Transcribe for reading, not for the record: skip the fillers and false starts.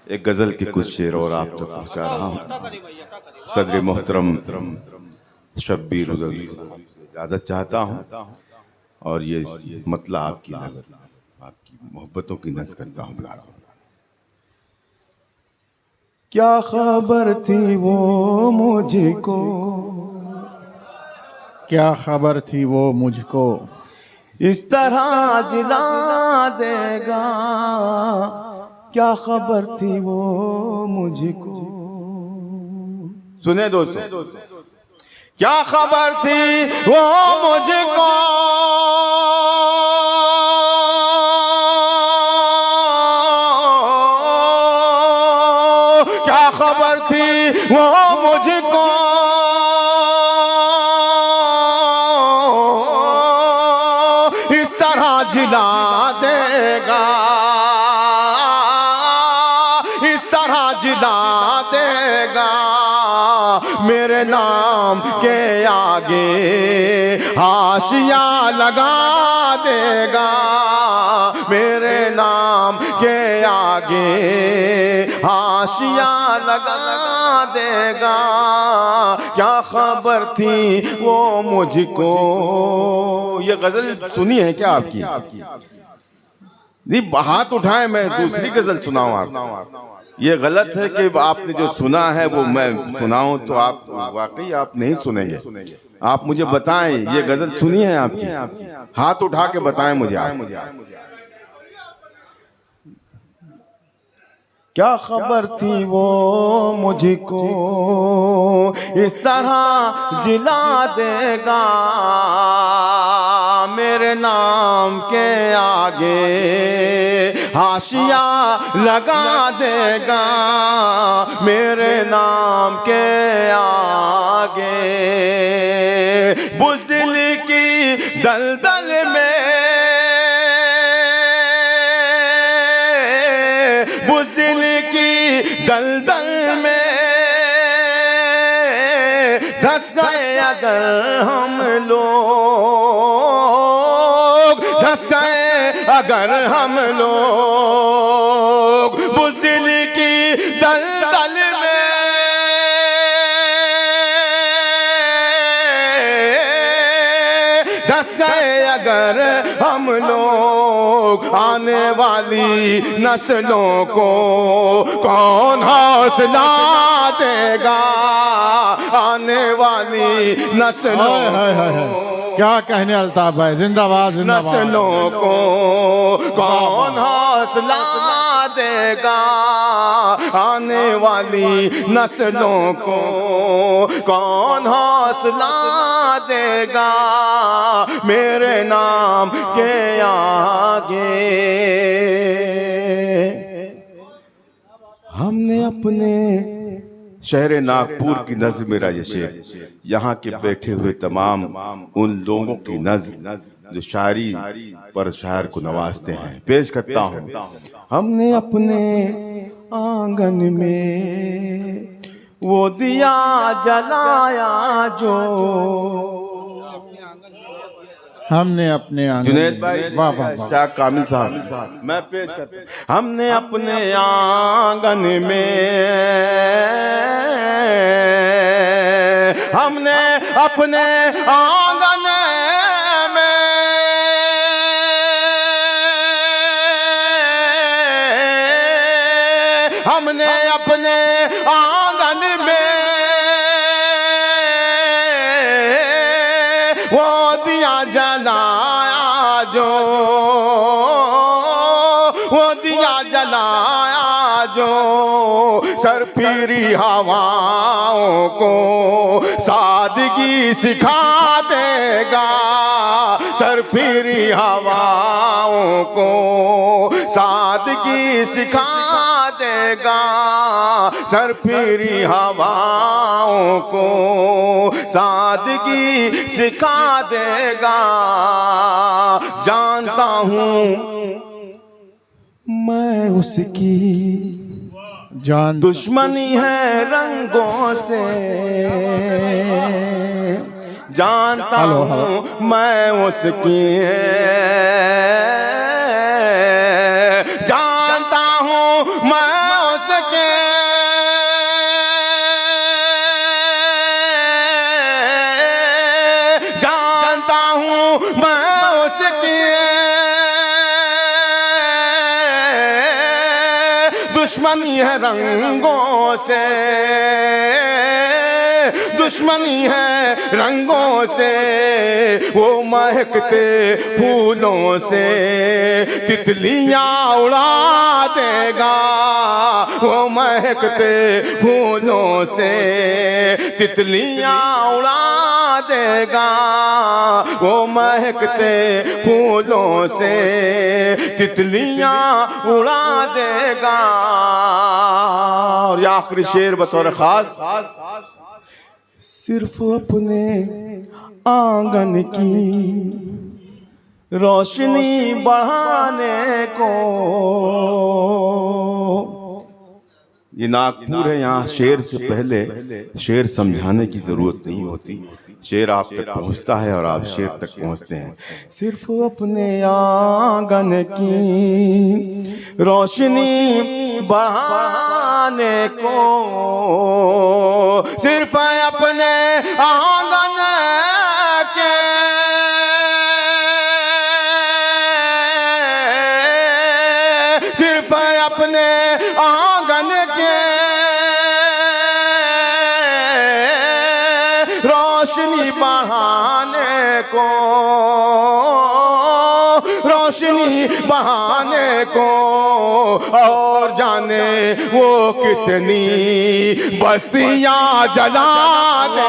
एक गजल के कुछ शेर और आप तक पहुंचा रहा हूँ। सदर मोहतरम शब्बीर उदल इजाज़त चाहता हूँ और ये मतलब आपकी नजर, आपकी मोहब्बतों की नज़र करता हूँ। क्या खबर थी वो मुझको, क्या खबर थी वो मुझको, इस तरह जिला देगा। क्या खबर थी वो मुझको। सुने दोस्तों, क्या खबर थी वो मुझको, क्या खबर थी वो मुझको, इस तरह जिला देगा, इस तरह जिला देगा। मेरे नाम के आगे हाशिया लगा देगा, मेरे नाम के आगे हाशिया लगा देगा। क्या खबर थी वो मुझको। ये गजल सुनी है क्या आपकी? नहीं, हाथ उठाए, मैं दूसरी गजल सुनाऊं आपको। ये गलत है कि आपने जो सुना है वो मैं सुनाऊं, तो आप वाकई आप नहीं सुनेंगे। आप मुझे बताएं, ये गजल सुनी है आपकी? हाथ उठा के बताएं मुझे आप। क्या खबर थी वो मुझको, इस तरह जिला देगा। मेरे नाम के आगे हाशिया लगा देगा, मेरे नाम के आगे। बुज़दिल की दलदल में, बुज़दिल की दलदल में धंस गए अगर हम लोग, धंस गए अगर हम लोग। बुज़दिल की दलदल में धंस गए अगर हम लोग। आने वाली नस्लों को कौन हौसला देगा, आने वाली नस्लों को। क्या कहने अल्ताफ भाई, जिंदाबाद जिंदाबाद। नस्लों को कौन हौसला देगा, आने वाली नस्लों को कौन हौसला देगा। मेरे नाम के आगे हमने अपने शहर नागपुर की नज़्म मेरा ये शेर, यहाँ के बैठे हुए तमाम उन लोगों की नज़्म जो शायरी पर शायर को नवाजते हैं, पेश करता हूँ। हमने अपने आंगन में वो दिया जलाया जो, हमने अपने जुनैद भाई, वाह वाह वाह, शाह कामिल साहब, मैं पेश करता हूं। हमने अपने आंगन में, हमने अपने आंगन में हमने अपने आंगन में वो दिया जलाया जो, वो दिया जलाया जो। सरफिरी हवाओं को सादगी सिखा देगा, सरफिरी हवाओं को सादगी सिखा देगा, सरफिरी हवाओं को सादगी सिखा देगा। जानता हूँ मैं उसकी जान दुश्मनी है रंगों से, जानता हूँ मैं उसकी है, जानता हूँ मैं सके जानता हूँ मैं उसकी दुश्मनी है रंगों से, दुश्मनी है रंगों से, वो महकते फूलों से तितलियां उड़ा देगा, वो महकते फूलों से तितलियां उड़ा देगा, वो महकते फूलों से तितलियां उड़ा देगा। और आखिरी शेर बतौर खास, सिर्फ अपने आंगन की रोशनी बढ़ाने को। ये नागपुर है, यहाँ शेर से पहले शेर समझाने की जरूरत नहीं होती, शेर आप तक पहुंचता है और आप शेर तक पहुंचते हैं। सिर्फ अपने आंगन की रोशनी बढ़ाने को, सिर्फ अपने आंगन के सिर्फ अपने आंगन के रोशनी बढ़ाने को, रोशनी बढ़ाने को, और जाने वो कितनी बस्तियां जला दे।